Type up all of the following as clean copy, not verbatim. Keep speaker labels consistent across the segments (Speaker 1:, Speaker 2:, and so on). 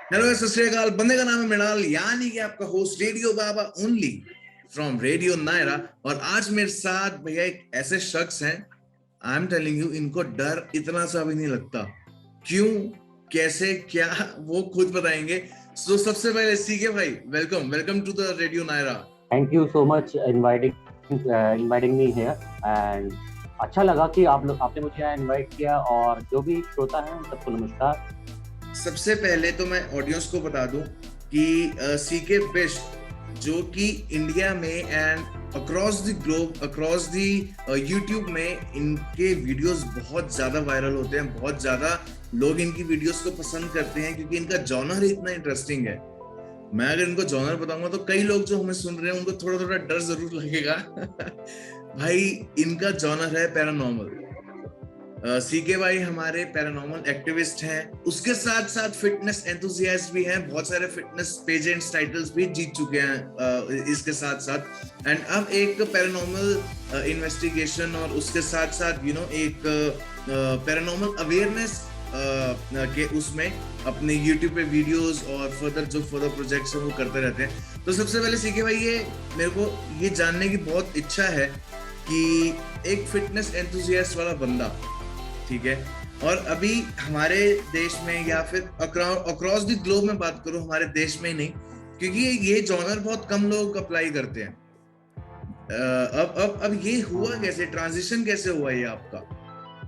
Speaker 1: Hello सत श्री अकाल, बंदे का नाम है मृणाल, यानी कि आपका host radio Baba only from radio Nayra. और आज मेरे साथ भैया एक ऐसे शख्स हैं, आई एम टेलिंग यू, इनको डर इतना सा भी नहीं लगता। क्यों, कैसे, क्या, वो खुद बताएंगे। सो सबसे पहले सीके भाई, welcome welcome to the radio Nayra.
Speaker 2: Thank you so much inviting me here and अच्छा लगा कि आपने मुझे यहाँ इनवाइट किया। और जो भी श्रोता है उन सबको नमस्कार।
Speaker 1: सबसे पहले तो मैं ऑडियंस को बता दूं कि सीके बिस्ट जो कि इंडिया में and across the globe, across the YouTube में इनके वीडियोस बहुत ज्यादा वायरल होते हैं। बहुत ज्यादा लोग इनकी वीडियोस को पसंद करते हैं क्योंकि इनका जॉनर ही इतना इंटरेस्टिंग है। मैं अगर इनको जॉनर बताऊंगा तो कई लोग जो हमें सुन रहे हैं उनको थोड़ा थोड़ा डर जरूर लगेगा। भाई, इनका जॉनर है पैरानॉर्मल। सीके भाई हमारे पैरानॉर्मल एक्टिविस्ट हैं, उसके साथ साथ फिटनेस एंथुसियास्ट भी हैं। बहुत सारे फिटनेस पेजेंट्स टाइटल्स भी जीत चुके हैं इसके साथ साथ। एंड अब एक पैरानॉर्मल इन्वेस्टिगेशन और उसके साथ साथ एक पैरानॉर्मल अवेयरनेस के उसमें अपने यूट्यूब पे वीडियोस और फर्दर प्रोजेक्ट्स हैं वो करते रहते हैं। तो सबसे पहले सीके भाई, ये मेरे को ये जानने की बहुत इच्छा है कि एक फिटनेस एंथुसियास्ट वाला बंदा, ठीक है, और अभी हमारे देश में या फिर अक्रॉस द ग्लोब में बात करूं, हमारे देश में ही नहीं, क्योंकि ये जॉनर बहुत कम लोग अप्लाई करते हैं। अब ये हुआ कैसे, ट्रांजिशन कैसे हुआ ये आपका?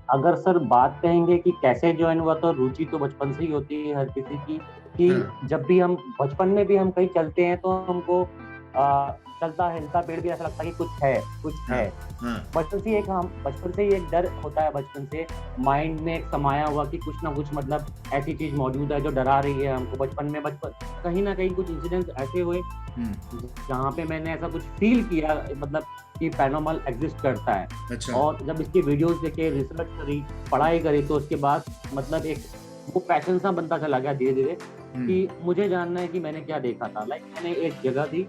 Speaker 2: अगर सर बात कहेंगे कि कैसे ज्वाइन हुआ, तो रुचि तो बचपन से ही होती है हर किसी की। कि जब भी हम बचपन में भी हम कहीं चलते हैं तो हमको चलता हिलता पेड़ भी ऐसा लगता है कि कुछ है। बचपन से ही एक डर होता है, बचपन से माइंड में एक समाया हुआ कि कुछ ना कुछ मतलब ऐसी चीज मौजूद है जो डरा रही है हमको। बचपन कहीं ना कहीं कुछ इंसिडेंट्स ऐसे हुए जहाँ पे मैंने ऐसा कुछ फील किया, मतलब कि पैरानॉर्मल एग्जिस्ट करता है।
Speaker 1: अच्छा।
Speaker 2: और जब इसकी वीडियोस देखे, रिसर्च करी, पढ़ाई करी, तो उसके बाद मतलब एक वो पैशन सा बनता चला गया धीरे धीरे कि मुझे जानना है कि मैंने क्या देखा था। मैंने एक जगह थी,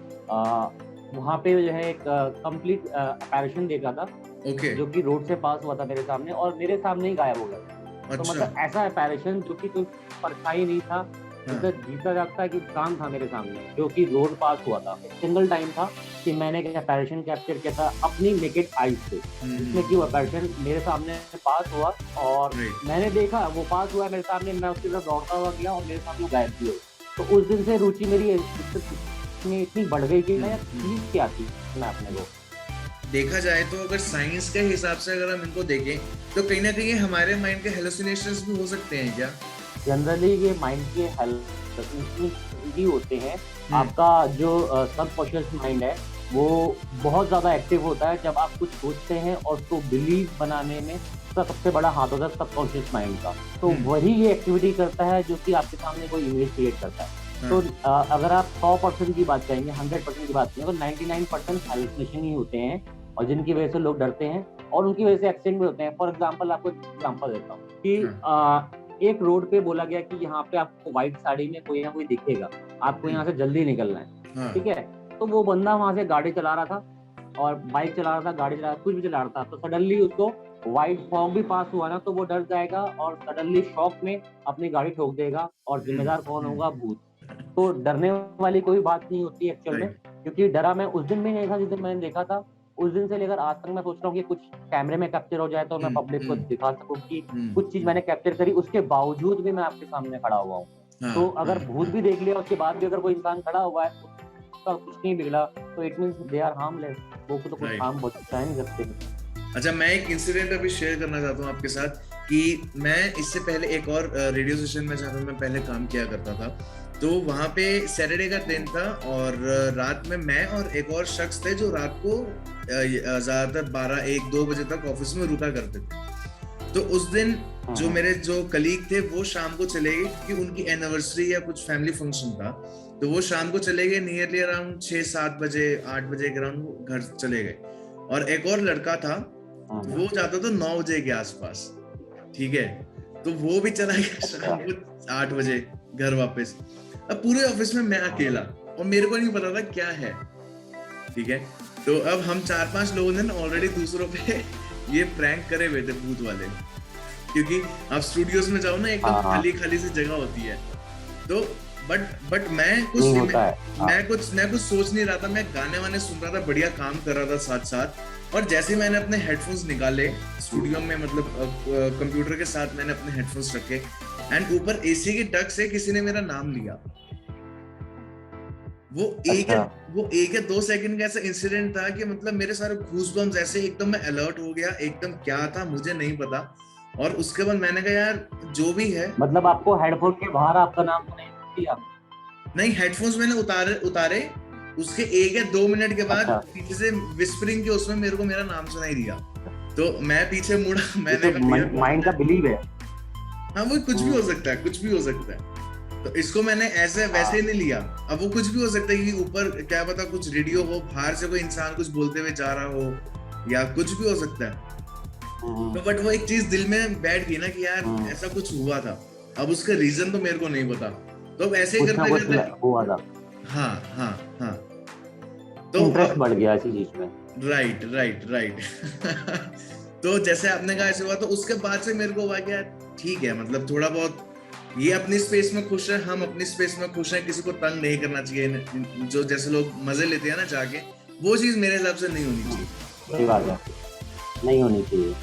Speaker 2: वहाँ पे जो है एक कंप्लीट अपैरेशन देखा था। जो कि रोड से पास हुआ था मेरे सामने, और मेरे सामने ही गायब हो गया। तो मतलब ऐसा अपैरेशन जो कि कोई परछाई नहीं था, जीता जागता एक इंसान था मेरे सामने, जो कि रोड पास हुआ था। सिंगल टाइम था कि मैंने अपैरेशन कैप्चर किया था अपनी नेकेड आईज से, जिसमें कि वो अपैरेशन मेरे सामने पास हुआ और मैंने देखा वो पास हुआ मेरे सामने, मैं उसकी तरफ दौड़ता हुआ गया और मेरे सामने गायब भी हो। तो उस दिन से रुचि मेरी इतनी बढ़ गई कि मैं चीज क्या थी मैं अपने को।
Speaker 1: देखा जाए तो अगर साइंस के हिसाब से अगर हम इनको देखें तो कहीं ना कहीं हमारे माइंड के हेलुसिनेशंस भी हो सकते हैं क्या?
Speaker 2: जनरली ये माइंड के हेलुसिनेशंस ही होते हैं। आपका जो सबकॉन्शियस माइंड है वो बहुत ज्यादा एक्टिव होता है जब आप कुछ सोचते हैं, और उसको बिलीव बनाने में सबसे बड़ा हाथ होता है सबकॉन्शियस माइंड का। तो वही ये एक्टिविटी करता है जो कि आपके सामने कोई इमेज क्रिएट करता है। तो अगर आप 100% की बात करेंगे, 100% की बात करेंगे, तो 99% हेलुसिनेशन ही होते हैं, और जिनकी वजह से लोग डरते हैं और उनकी वजह से एक्सीडेंट भी होते हैं। फॉर एग्जाम्पल, आपको एग्जाम्पल देता हूँ कि एक रोड पे बोला गया कि यहाँ पे आपको व्हाइट साड़ी में कोई ना कोई दिखेगा, आपको यहाँ से जल्दी निकलना है, ठीक है। तो वो बंदा वहां से गाड़ी चला रहा था, और बाइक चला रहा था, गाड़ी चला रहा था, कुछ भी चला रहा था। तो सडनली उसको व्हाइट फॉग भी पास हुआ ना, तो वो डर जाएगा और सडनली शॉक में अपनी गाड़ी ठोक देगा। और जिम्मेदार कौन होगा? भूत। तो डरने वाली कोई बात नहीं होती एक्चुअल में, क्योंकि डरा मैं उस दिन भी नहीं था जिस दिन मैंने देखा था। उस दिन से लेकर आज तक मैं सोच रहा हूँ कि कुछ कैमरे में कैप्चर हो जाए तो मैं पब्लिक को दिखा सकूं कि कुछ चीज मैंने कैप्चर करी, उसके बावजूद भी मैं आपके सामने खड़ा हुआ हूँ। तो अगर भूत भी देख लिया उसके बाद भी अगर कोई इंसान खड़ा हुआ है, उसका कुछ नहीं बिगड़ा, तो it means they are harmless. वो तो कुछ हार्म पहुंचा नहीं सकते।
Speaker 1: अच्छा, मैं एक इंसिडेंट अभी शेयर करना चाहता हूँ आपके साथ कि मैं इससे पहले एक और रेडियो स्टेशन में जहाँ पे मैं पहले काम किया करता था, तो वहाँ पे सैटरडे का दिन था और रात में मैं और एक और शख्स थे जो रात को ज्यादातर 12-1-2 बजे तक ऑफिस में रुका करते थे। तो उस दिन जो मेरे जो कलीग थे वो शाम को चले गए क्योंकि उनकी एनिवर्सरी या कुछ फैमिली फंक्शन था। तो वो शाम को चले गए, नियरली अराउंड 6-7 बजे 8 बजे के अराउंड घर चले गए। और एक और लड़का था, वो जाता था 9 बजे के आसपास, ठीक है। तो वो भी चला गया शाम को 8 बजे घर वापस। अब पूरे ऑफिस में मैं अकेला और मेरे को नहीं पता था क्या है, ठीक है। तो अब हम 4-5 लोगों ने ऑलरेडी दूसरों पे ये प्रैंक करे हुए थे भूत वाले, क्योंकि आप स्टूडियोज में जाओ ना एकदम खाली खाली सी जगह होती है। तो बट मैं कुछ
Speaker 2: नहीं
Speaker 1: नहीं,
Speaker 2: होता है। हाँ।
Speaker 1: मैं कुछ सोच नहीं रहा था, मैं गाने वाने सुन रहा था, बढ़िया काम कर रहा था साथ साथ। और जैसे ही मैंने अपने हेडफोन्स निकाले स्टूडियो में, मतलब कंप्यूटर के साथ मैंने अपने हेडफोन्स रखे, एंड ऊपर एसी की डक से किसी ने मेरा नाम लिया। वो एक है
Speaker 2: अच्छा।
Speaker 1: वो 1 या 2 सेकंड का ऐसा इंसिडेंट था कि मतलब मेरे सारे गूज़बम्स ऐसे एकदम, मैं अलर्ट हो गया एकदम, क्या था मुझे नहीं पता। और उसके बाद मैंने कहा यार जो भी है।
Speaker 2: मतलब आपको हेडफोन के बाहर आपका नाम सुनाई दिया?
Speaker 1: नहीं, हेडफोन्स मैंने उतारे उतारे, उसके 1 या 2 मिनट के बाद
Speaker 2: अच्छा।
Speaker 1: पीछे से विस्परिंग के उसमें मेरे को मेरा नाम सुनाई दिया। तो मैं पीछे मुड़ा,
Speaker 2: ये
Speaker 1: मैंने
Speaker 2: तो
Speaker 1: कहा भैया कौन
Speaker 2: माइंड का
Speaker 1: है।
Speaker 2: बिलीव है।
Speaker 1: हाँ, वो कुछ भी हो
Speaker 2: हम्म।
Speaker 1: सकता है, कुछ भी हो सकता है। तो इसको मैंने ऐसे वैसे ही
Speaker 2: हाँ।
Speaker 1: नहीं लिया। अब वो कुछ भी हो सकता है कि ऊपर क्या पता कुछ रेडियो हो, बाहर से कोई इंसान कुछ बोलते हुए जा रहा हो, या कुछ भी हो सकता है।
Speaker 2: हम्म।
Speaker 1: तो बट वो एक चीज दिल में बैठ गई ना कि यार
Speaker 2: हम्म।
Speaker 1: ऐसा कुछ हुआ था। अब उसका रीजन तो मेरे को नहीं पता। तो अब ऐसे ही
Speaker 2: कुछ ना
Speaker 1: करते
Speaker 2: कुछ
Speaker 1: करते,
Speaker 2: हुआ था।
Speaker 1: हाँ हाँ हाँ, तो
Speaker 2: इंटरेस्ट बढ़ गया इसी चीज में।
Speaker 1: Right right right. तो जैसे आपने कहा ऐसे हुआ, तो उसके बाद से मेरे को हुआ कि यार ठीक है, मतलब थोड़ा बहुत ये अपनी स्पेस में खुश है, हम अपनी स्पेस में खुश हैं, किसी को तंग नहीं करना चाहिए। जो जैसे लोग मजे लेते हैं ना जाके, वो चीज मेरे हिसाब से नहीं होनी चाहिए।
Speaker 2: सही बात है, नहीं होनी चाहिए।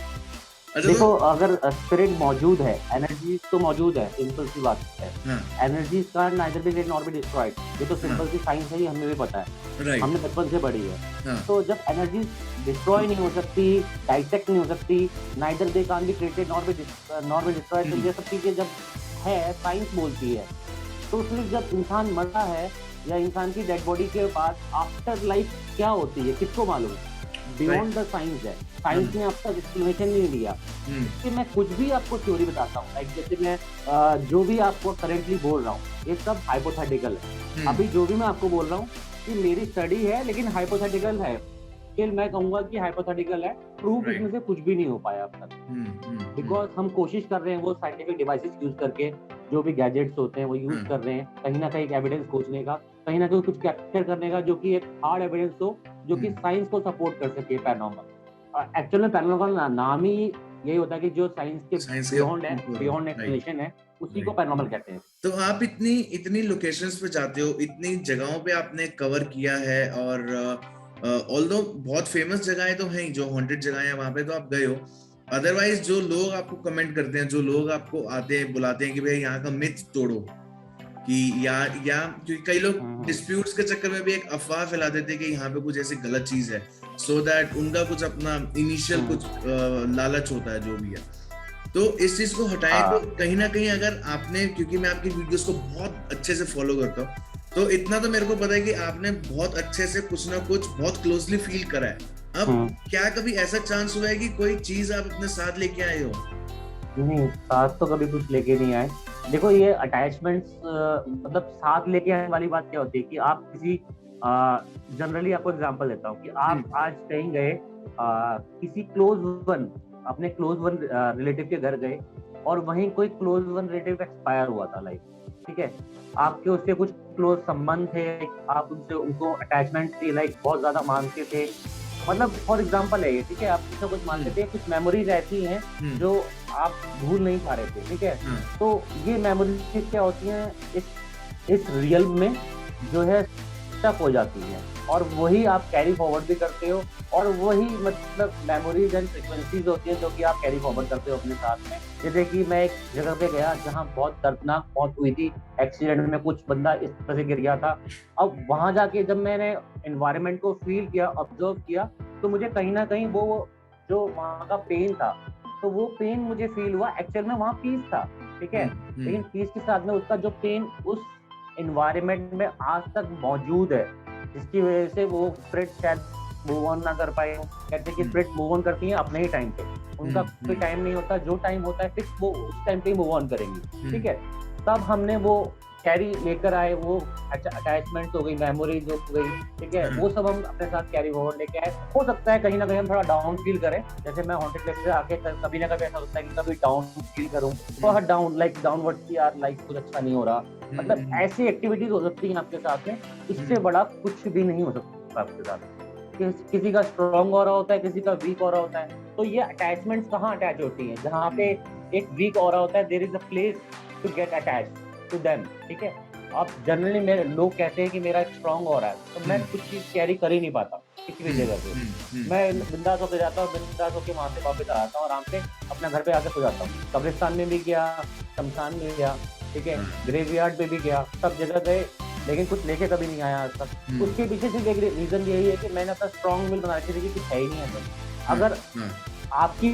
Speaker 1: अच्छा तो
Speaker 2: देखो, अगर स्पिरिट मौजूद है, एनर्जी तो मौजूद है, सिंपल सी बात है।
Speaker 1: हाँ
Speaker 2: एनर्जी का neither be not be destroyed, ये तो सिंपल सी साइंस है, ये हमें भी पता है,
Speaker 1: राइट
Speaker 2: हमने बचपन से पढ़ी है।
Speaker 1: हाँ
Speaker 2: तो जब एनर्जी डिस्ट्रॉय नहीं हो सकती, डाइसेक्ट नहीं हो सकती, neither they can be created not be destroyed, तो ये सब चीजें जब है, साइंस बोलती है। तो उसमें जब इंसान मरता है या इंसान की डेड बॉडी के बाद आफ्टर लाइफ क्या होती है, किसको मालूम? बियॉन्ड द साइंस है, साइंस ने अब तक एक्सप्लेनेशन नहीं दिया। कि मैं कुछ भी आपको थ्योरी बताता हूँ, लाइक जैसे मैं जो भी आपको करेंटली बोल रहा हूँ, ये सब हाइपोथेटिकल है। अभी जो भी मैं आपको बोल रहा हूँ कि मेरी स्टडी है, लेकिन हाइपोथेटिकल है। फिर मैं कहूंगा कि हाइपोथेटिकल है, प्रूफ इसमें से कुछ भी नहीं हो पाया अब तक। बिकॉज हम कोशिश कर रहे हैं वो साइंटिफिक डिवाइसेस यूज करके, जो भी गैजेट्स होते हैं वो यूज कर रहे हैं, कहीं ना कहीं एविडेंस खोजने का, कहीं ना कहीं कुछ कैप्चर करने का, जो कि एक हार्ड एविडेंस हो, जो कि साइंस को सपोर्ट कर सके पैरानॉर्मल। एक्चुअल में पैरानॉर्मल नाम ही यही होता है कि जो साइंस के बियॉन्ड है, बियॉन्ड एक्सप्लेनेशन है, उसी को पैरानॉर्मल कहते हैं।
Speaker 1: तो आप इतनी इतनी लोकेशंस पे जाते हो, इतनी जगहों पे आपने कवर किया है, और ऑल्दो बहुत फेमस जगहें तो हैं, जो हॉन्टेड जगहें हैं वहां पे तो आप गए हो। अदरवाइज जो लोग आपको कमेंट करते हैं, जो लोग आपको आते हैं बुलाते हैं कि भाई यहाँ का मिथ तोड़ो, कि या क्योंकि कई लोग डिस्प्यूट्स के चक्कर में भी एक अफवाह फैला देते हैं कि यहाँ पे कुछ ऐसी गलत चीज है, सो दैट उनका कुछ अपना इनिशियल कुछ लालच होता है जो भी है। तो इस चीज को हटाएं। तो कहीं ना कहीं अगर आपने, क्योंकि मैं आपकी वीडियोस को बहुत अच्छे से फॉलो करता हूँ, तो इतना तो मेरे को पता है कि आपने बहुत अच्छे से कुछ ना कुछ बहुत क्लोजली फील करा है। अब क्या कभी ऐसा चांस हुआ है कि कोई चीज आप अपने साथ लेके आए हो?
Speaker 2: नहीं, साथ तो कभी कुछ लेके नहीं आए। देखो, ये अटैचमेंट्स मतलब साथ लेके आने वाली बात क्या होती है कि आप किसी, जनरली आपको एग्जांपल देता हूँ कि आप आज कहीं गए, किसी क्लोज वन, अपने क्लोज वन रिलेटिव के घर गए, और वहीं कोई क्लोज वन रिलेटिव एक्सपायर हुआ था, लाइक, ठीक है, आपके उससे कुछ क्लोज संबंध थे, आप उनसे उनको अटैचमेंट थी, लाइक बहुत ज्यादा मानते थे, मतलब फॉर एग्जांपल है ये, ठीक है, आप कुछ ना कुछ मानते थे, कुछ मेमोरीज ऐसी हैं जो आप भूल नहीं पा रहे थे, ठीक है। तो ये मेमोरीज क्या होती हैं, इस रियल में जो है स्टक हो जाती है, और वही आप कैरी फॉरवर्ड भी करते हो, और वही मतलब मेमोरीज एंड फ्रीक्वेंसीज होती हैं जो कि आप कैरी फॉरवर्ड करते हो अपने साथ में। जैसे कि मैं एक जगह पे गया जहाँ बहुत दर्दनाक मौत हुई थी, एक्सीडेंट में कुछ बंदा इस तरह से गिर गया था। अब वहां जाके जब मैंने एनवायरनमेंट को फील किया, ऑब्जर्व किया, तो मुझे कहीं ना कहीं वो जो वहाँ का पेन था, तो वो पेन मुझे फील हुआ। एक्चुअल में वहाँ पीस था, ठीक है, लेकिन पीस के साथ में उसका जो पेन उस एनवायरनमेंट में आज तक मौजूद है, जिसकी वजह से वो स्प्रिट शायद मूव ऑन ना कर पाए। कहते हैं कि स्प्रिट मूव ऑन करती है अपने ही टाइम पे, उनका कोई टाइम नहीं होता, जो टाइम होता है फिक्स, वो उस टाइम पे मूव ऑन करेंगी, ठीक है। तब हमने वो कैरी लेकर आए, वो अटैचमेंट हो गई, मेमोरीज हो गई, ठीक है, वो सब हम अपने साथ कैरी फॉरवर्ड लेके आए। हो सकता है कहीं ना कहीं हम थोड़ा डाउन फील करें, जैसे मैं हॉन्टेड प्लेस से आके कभी ना कभी ऐसा होता है कि कभी डाउन फील करूं, बहुत डाउन, लाइक डाउनवर्ड की यार लाइफ कुछ अच्छा नहीं हो रहा, मतलब ऐसी एक्टिविटीज हो सकती हैं आपके साथ में, इससे बड़ा कुछ भी नहीं हो सकता आपके साथ। किसी का स्ट्रॉन्ग ऑरा होता है, किसी का वीक ऑरा होता है। तो ये अटैचमेंट्स कहाँ अटैच होती हैं? जहाँ पे एक वीक ऑरा होता है, there is a place to get attached to them, ठीक है। अब जनरली मेरे लोग कहते हैं कि मेरा एक स्ट्रॉन्ग ऑरा है, तो मैं कुछ चीज़ कैरी कर ही नहीं पाता किसी भी जगह पे। मैं बिंदास होके जाता हूँ, बिंदास होके वहाँ से वापस आ जाता हूँ, आराम से अपना घर पे आके सो जाता हूँ। कब्रिस्तान में भी गया, शमशान में गया, ठीक है, ग्रेवयार्ड पे भी गया, सब जगह गए, लेकिन कुछ लेके कभी नहीं आया आज तक। उसके पीछे सिर्फ एक रीज़न यही है कि मैंने अपना स्ट्रॉन्ग विल बना रखी थी कि कुछ है ही नहीं अंदर। अगर आपकी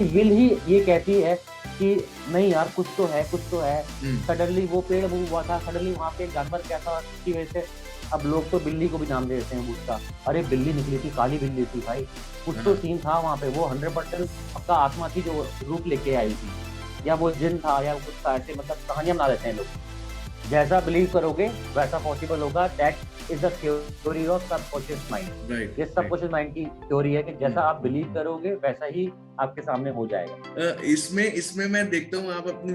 Speaker 2: विल ही ये कहती है कि नहीं यार कुछ तो है, कुछ तो है, सडनली वो पेड़ मूव हुआ था, सडनली वहाँ पे एक जानवर क्या था उसकी वजह से, अब लोग तो बिल्ली को भी नाम दे देते हैं उसका, अरे बिल्ली निकली थी, काली बिल्ली थी भाई, कुछ तो सीन था वहाँ पे, वो 100% आपका आत्मा थी जो रूप लेके आई थी, या वो जिन था या कुछ था, ऐसे मतलब कहानियां बना देते हैं लोग। जैसा बिलीव करोगे वैसा पॉसिबल होगा। That is the theory of subconscious mind. ये सबकॉन्शियस माइंड की थ्योरी है कि जैसा आप बिलीव करोगे वैसा ही आपके सामने हो जाएगा।
Speaker 1: इसमें मैं देखता हूँ आप अपनी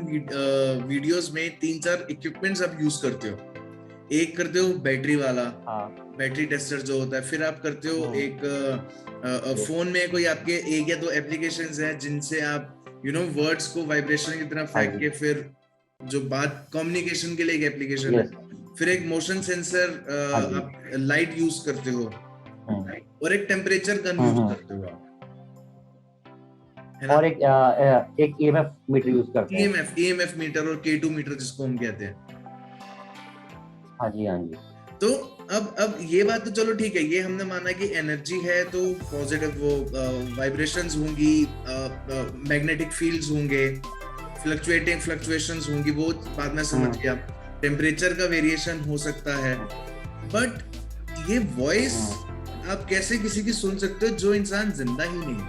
Speaker 1: वीडियोस में 3-4 इक्विपमेंट्स आप यूज करते हो। एक करते हो बैटरी वाला, बैटरी टेस्टर जो होता है, फिर आप करते हो एक फोन में कोई आपके 1 या 2 एप्लीकेशंस हैं जिनसे आप वर्ड्स को वाइब्रेशन की तरह फेंक के फिर जो बात कम्युनिकेशन के लिए एक एप्लीकेशन है, फिर एक मोशन सेंसर आप लाइट यूज करते हो, और एक टेम्परेचर गन यूज करते हो आप,
Speaker 2: और एक ईएमएफ मीटर यूज करते हैं।
Speaker 1: ईएमएफ मीटर और K2 मीटर जिसको हम कहते हैं।
Speaker 2: हाँ जी, हाँ जी।
Speaker 1: तो अब ये बात तो चलो ठीक है, ये हमने माना कि एनर्जी है तो पॉजिटिव वो वाइब्रेशंस होंगी, मैग्नेटिक फील्ड्स होंगे, फ्लक्चुएशंस होंगी, वो बाद में समझ गया, टेम्परेचर का वेरिएशन हो सकता है, बट ये वॉइस आप कैसे किसी की सुन सकते हो जो इंसान जिंदा ही नहीं है?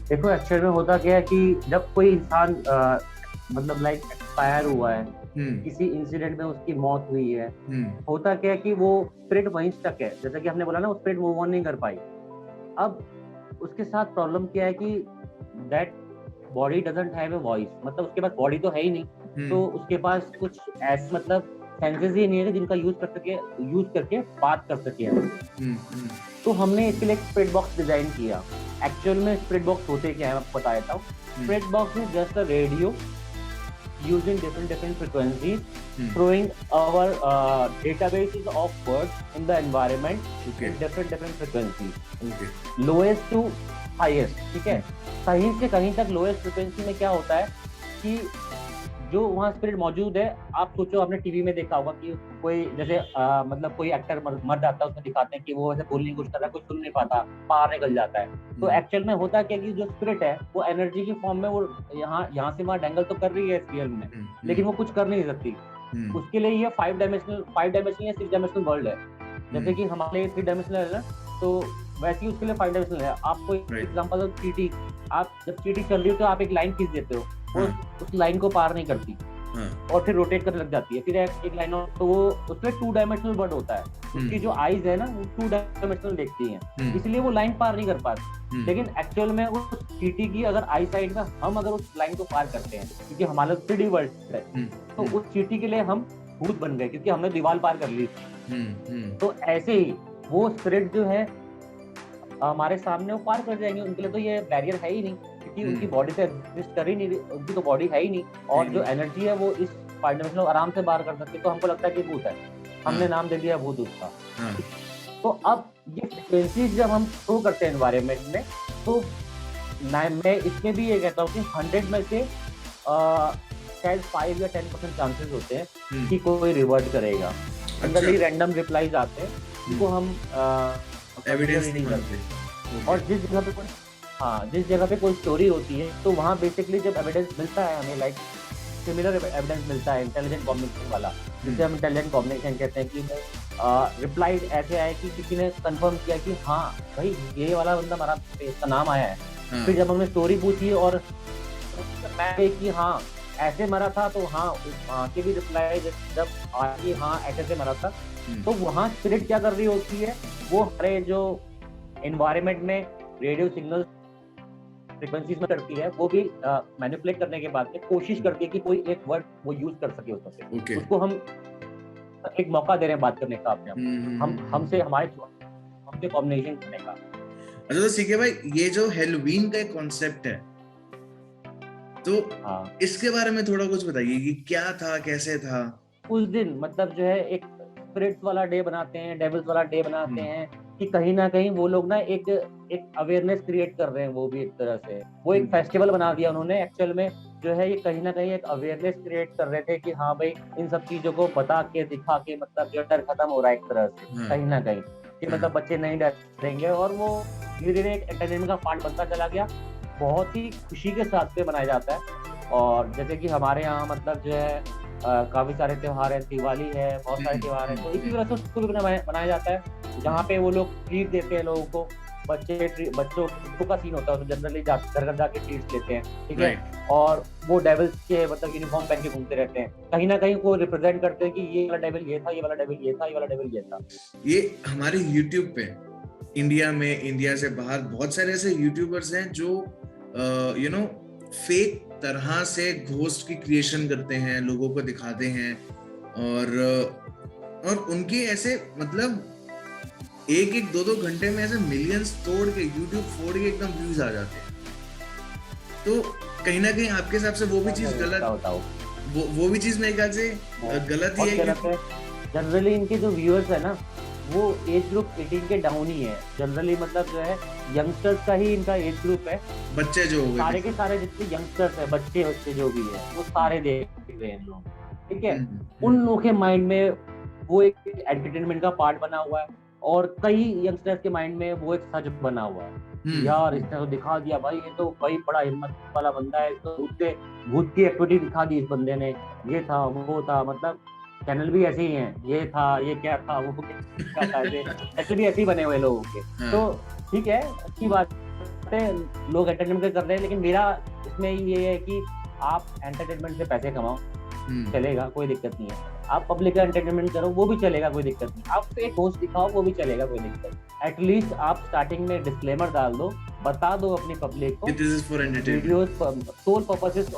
Speaker 2: देखो एक्चुअल में होता क्या है कि जब कोई इंसान मतलब लाइक एक्सपायर हुआ है, किसी इंसिडेंट में उसकी मौत हुई है, होता क्या है कि वो स्पिरिट वहीं स्टक है, जैसा कि हमने बोला ना, वो स्पिरिट मूव ऑन नहीं कर पाई। अब उसके साथ प्रॉब्लम क्या है कि that body doesn't have a voice, मतलब उसके पास बॉडी तो है ही नहीं, तो उसके पास कुछ ऐसे मतलब सेंसेस ही नहीं है जिनका यूज करके बात कर सके। तो हमने इसके लिए एक स्पिरिट बॉक्स डिजाइन किया। एक्चुअल में स्पिरिट बॉक्स होते क्या है मैं आपको बता देता हूँ। Spirit box is just a radio using different frequencies, throwing our databases of words in the environment in different frequencies, lowest to highest, ठीक है। कहीं से कहीं तक लोएस्ट फ्रिक्वेंसी में क्या होता है कि जो वहाँ स्पिरिट मौजूद है, आप सोचो आपने टीवी में देखा होगा कि कोई जैसे मतलब कोई एक्टर मर जाता है, उसमें दिखाते हैं कि वो ऐसे बोलने की कोशिश कर रहा है, कुछ सुन नहीं पाता, बाहर निकल जाता है। तो एक्चुअल में होता क्या कि जो स्पिरिट है वो एनर्जी की फॉर्म में वो यहाँ से वहाँ डेंगल तो कर रही है इस रियल में, लेकिन वो कुछ कर नहीं सकती। उसके लिए ये 5 डायमेंशनल या 6 डायमेंशनल वर्ल्ड है। जैसे कि हमारे 3 डायमेंशनल है ना, तो वैसे ही उसके लिए 5 डायमेंशनल है। आपको एग्जांपल दो, चींटी, आप जब चींटी चल रही हो तो आप एक लाइन खींच देते हो, वो उस लाइन को पार नहीं करती और फिर रोटेट करने लग जाती है, फिर एक लाइन और, तो वो उसमें 2 डायमेंशनल वर्ड होता है। उसकी जो आईज है ना वो 2 डायमेंशनल देखती हैं, इसलिए वो लाइन पार नहीं कर पाती। लेकिन एक्चुअल में उस चींटी की अगर आई साइड में हम अगर उस लाइन को पार करते हैं, क्योंकि हमारा 3D वर्ल्ड है, तो उस चींटी के लिए हम भूत बन गए क्योंकि हमने दीवार पार कर ली थी। तो ऐसे ही वो स्पिरिट जो है हमारे सामने वो पार कर जाएंगे, उनके लिए तो ये बैरियर है ही नहीं, क्योंकि उनकी बॉडी से एग्जिस्ट कर ही नहीं, उनकी तो बॉडी है ही नहीं, और जो एनर्जी है वो इस 5 डायमेंशन आराम से बाहर कर सकती है। तो हमको लगता है कि भूत है, हमने नाम दे दिया भूत उसका। तो अब ये फ्रिक्वेंसीज जब हम थ्रो करते हैं एनवायरनमेंट में, तो मैं इसमें भी ये कहता हूँ कि 100 में से शायद 5 या 10% चांसेस होते हैं कि कोई रिवर्ट करेगा। जनरली रैंडम रिप्लाईज आते हैं जिनको हम
Speaker 1: एविडेंस नहीं करते।
Speaker 2: और जिस जगह पे कोई स्टोरी होती है, तो वहाँ बेसिकली जब एविडेंस मिलता है हमें, लाइक सिमिलर एविडेंस मिलता है इंटेलिजेंट कॉम्बिनेशन वाला, जिसे हम इंटेलिजेंट कॉम्बिनेशन कहते हैं, कि रिप्लाई ऐसे आए कि किसी ने कंफर्म किया कि हाँ भाई ये वाला बंदा मरा, इसका नाम आया है। फिर जब हमने स्टोरी पूछी और कि हाँ ऐसे मरा था, तो हाँ वहाँ की भी रिप्लाई जब आई हाँ ऐसे से मरा था, तो वहाँ स्पिरिट क्या कर रही होती है, वो हमारे जो एनवायरनमेंट में रेडियो सिग्नल फ्रीक्वेंसीज में करती है, वो भी मैनिपुलेट करने के बाद में कोशिश करती है कि कोई एक वर्ड वो यूज कर सके उसमें। उसको हम एक मौका दे रहे हैं बात करने का, अपने हमसे कॉम्बिनेशन करने का।
Speaker 1: अच्छा तो सीके भाई, ये जो हैलोवीन का एक कॉन्सेप्ट है, तो इसके बारे में थोड़ा कुछ बताइए कि क्या था, कैसे था?
Speaker 2: उस दिन मतलब जो है एक स्पिरिट्स वाला डे बनाते हैं, डेविल्स वाला डे बनाते
Speaker 1: हम्म,
Speaker 2: हैं कि कहीं न कहीं वो लोग ना एक एक अवेयरनेस क्रिएट कर रहे हैं वो भी एक तरह से। वो एक
Speaker 1: हम्म,
Speaker 2: फेस्टिवल बना दिया उन्होंने एक्चुअल में जो है ये कहीं न कहीं एक अवेयरनेस क्रिएट कर रहे थे कि हाँ भाई, इन सब चीज़ों को बता के, दिखा के मतलब जो डर खत्म हो रहा है एक तरह से,
Speaker 1: हाँ,
Speaker 2: कहीं न कहीं। कि मतलब
Speaker 1: हाँ,
Speaker 2: बच्चे नहीं डरेंगे और वो धीरे-धीरे एक एंटरटेनमेंट का पार्ट बनता चला गया। बहुत ही खुशी के साथ पे मनाया जाता है और जैसे कि हमारे यहाँ मतलब जो है काफ़ी सारे त्योहार हैं, दिवाली है, बहुत सारे त्योहार हैं, तो इसी तरह से उसको भी मनाया मनाया जाता है, जहाँ पे वो लोग ट्रीट देते हैं लोगों को। बच्चों का सीन होता है, तो जनरली घर-घर जाके ट्रीट्स लेते हैं, ठीक है?
Speaker 1: राइट।
Speaker 2: और वो डेविल्स के मतलब यूनिफ़ॉर्म पहन के घूमते रहते हैं। कहीं न कहीं वो रिप्रेज़ेंट करते हैं कि ये वाला डेविल ये था, ये वाला डेविल ये था, ये वाला डेविल ये था।
Speaker 1: ये हमारे यूट्यूब पे इंडिया में, इंडिया से बाहर बहुत सारे ऐसे यूट्यूबर्स हैं जो यू नो फेक तरह से घोस्ट की क्रिएशन करते हैं, लोगों को दिखाते हैं और उनके ऐसे मतलब एक एक दो दो घंटे में ऐसे मिलियंस तोड़ के यूट्यूब फोड़ के एकदम व्यूज आ जाते हैं। तो कहीं ना कहीं आपके हिसाब से वो भी चीज गलत,
Speaker 2: बताओ।
Speaker 1: वो भी चीज मेरे ख्याल से गलत ही
Speaker 2: बहुत
Speaker 1: है
Speaker 2: गलत
Speaker 1: क्योंकि
Speaker 2: है। जनरली इनके जो व्यूअर्स है ना, वो एज ग्रुप 18 के डाउन ही है। जनरली मतलब जो है यंगस्टर्स का ही इनका एज ग्रुप है।
Speaker 1: बच्चे जो हो
Speaker 2: सारे
Speaker 1: गए।
Speaker 2: के सारे जितने यंगस्टर्स हैं, बच्चे जो भी हैं, वो सारे देख रहे हैं लोग, ठीक है? उन लोगों के माइंड में वो एक एंटरटेनमेंट का पार्ट बना हुआ है और कई यंगस्टर्स के माइंड में वो एक सच बना हुआ है कि यार इसने तो दिखा दिया भाई, ये तो भाई बड़ा हिम्मत वाला बंदा है, इसको भूत की एक्टिविटी दिखा दी इस बंदे ने, ये था, वो था, मतलब चैनल भी ऐसे ही हैं, ये था, ये क्या था, वो क्या था, ऐसे भी ऐसे ही बने हुए लोगों के। तो ठीक है, अच्छी बात है, लोग एंटरटेनमेंट कर रहे हैं, लेकिन मेरा इसमें ये है कि आप एंटरटेनमेंट से पैसे कमाओ, चलेगा, कोई दिक्कत नहीं है। आप पब्लिक का एंटरटेनमेंट करो, वो भी चलेगा, कोई दिक्कत नहीं। आप फेक होस्ट दिखाओ, वो भी चलेगा, कोई दिक्कत नहीं। एटलीस्ट आप स्टार्टिंग में डिस्क्लेमर डाल दो, बता दो अपनी पब्लिक को
Speaker 1: this is for entertainment,
Speaker 2: videos sole purposes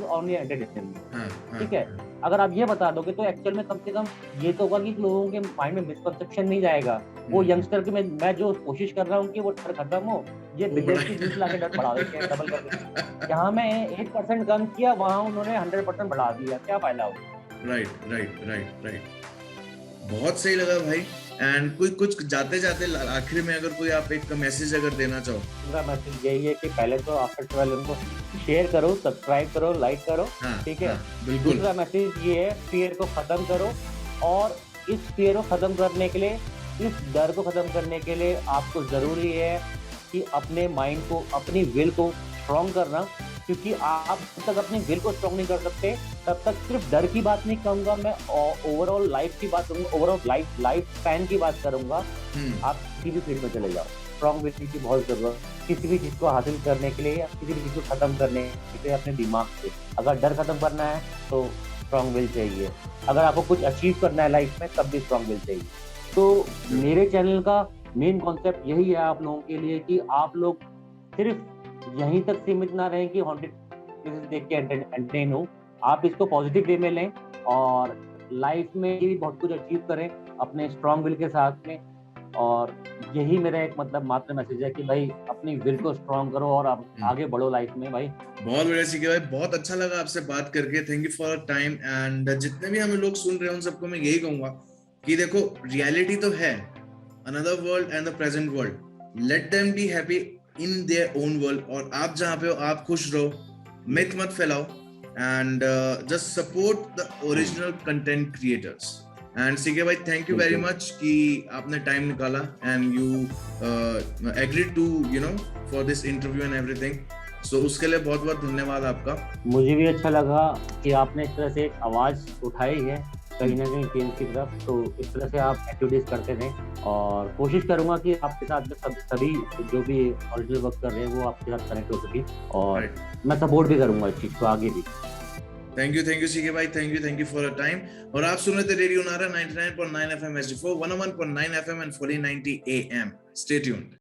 Speaker 2: only entertainment, ठीक है? अगर आप ये बता दोगे तो एक्चुअल में कम से कम ये तो होगा कि लोगों के माइंड में मिसकंसेप्शन नहीं जाएगा। वो यंगस्टर के मैं जो कोशिश कर रहा हूँ कि वो डर खत्म हो, ये बिलियंस की व्यूज लाके डर बढ़ा देते हैं, डबल कर देते हैं। जहाँ मैं 1% कम किया, वहाँ उन्होंने 100% बढ़ा दिया, क्या फायदा हो?
Speaker 1: राइट। बहुत सही लगा भाई। एंड कोई कुछ जाते जाते आखिर में अगर कोई आप एक मैसेज अगर देना चाहो।
Speaker 2: मेरा मैसेज यही है कि पहले तो आफ्टर 12 उनको शेयर करो, सब्सक्राइब करो, लाइक करो, ठीक है?
Speaker 1: बिल्कुल।
Speaker 2: दूसरा मैसेज ये है, फियर को खत्म करो और इस फियर को खत्म करने के लिए, इस डर को खत्म करने के लिए आपको जरूरी है कि अपने माइंड को, अपनी विल को स्ट्रॉन्ग करना, क्योंकि आप जब तक अपनी विल को स्ट्रॉन्ग नहीं कर सकते, तब तक सिर्फ डर की बात नहीं कहूंगा मैं, ओवरऑल लाइफ की बात करूंगा, ओवरऑल लाइफ स्पैन की बात करूंगा। आप किसी भी फील्ड में चले जाओ, स्ट्रॉन्ग विल की बहुत जरूरत है किसी भी चीज को हासिल करने के लिए या किसी भी चीज को खत्म करने के लिए अपने दिमाग से। अगर डर खत्म करना है तो स्ट्रॉन्ग विल चाहिए, अगर आपको कुछ अचीव करना है लाइफ में तब भी स्ट्रॉन्ग विल चाहिए। तो मेरे चैनल का मेन कॉन्सेप्ट यही है आप लोगों के लिए कि आप लोग सिर्फ यहीं तक सीमित ना रहें कि हॉन्टेड प्लेसेस देख के एंटरटेन हो, आप इसको पॉजिटिव वे में लें और लाइफ में भी बहुत कुछ अचीव करें अपने स्ट्रॉन्ग विल के साथ में। और यही मेरा एक मतलब मात्र मैसेज है कि भाई अपनी विल को स्ट्रॉन्ग करो और आप आगे बढ़ो लाइफ में भाई।
Speaker 1: बहुत बढ़िया सीखे भाई, बहुत अच्छा लगा आपसे बात करके। Thank you for time. And जितने भी हमें लोग सुन रहे हैं उन सबको मैं यही कहूंगा कि देखो रियलिटी तो है, another world and the present world, let them be happy in their own world. और आप जहाँ पे हो आप खुश रहो, मिथ मत फैलाओ and just support the original content creators. And CK भाई थैंक यू वेरी मच कि आपने टाइम निकाला and you agreed to you know for this interview and everything. So उसके लिए बहुत बहुत धन्यवाद आपका।
Speaker 2: मुझे भी अच्छा लगा कि आपने इस तरह से एक आवाज उठाई है कहीं ना कहीं चेंज की तरफ, तो इस तरह से आप एक्टिविटीज करते रहें और कोशिश करूंगा कि आपके साथ सभी जो भी ओरिजिनल वर्क कर रहे हैं वो आपके साथ कनेक्ट हो सके और मैं सपोर्ट भी करूंगा इस चीज को आगे भी।
Speaker 1: थैंक यू सीके भाई, thank you for your time. और आप सुन रहे थे रेडियो नारा 99.9 FM HD4, 101.9 FM and 1490 AM। Stay tuned.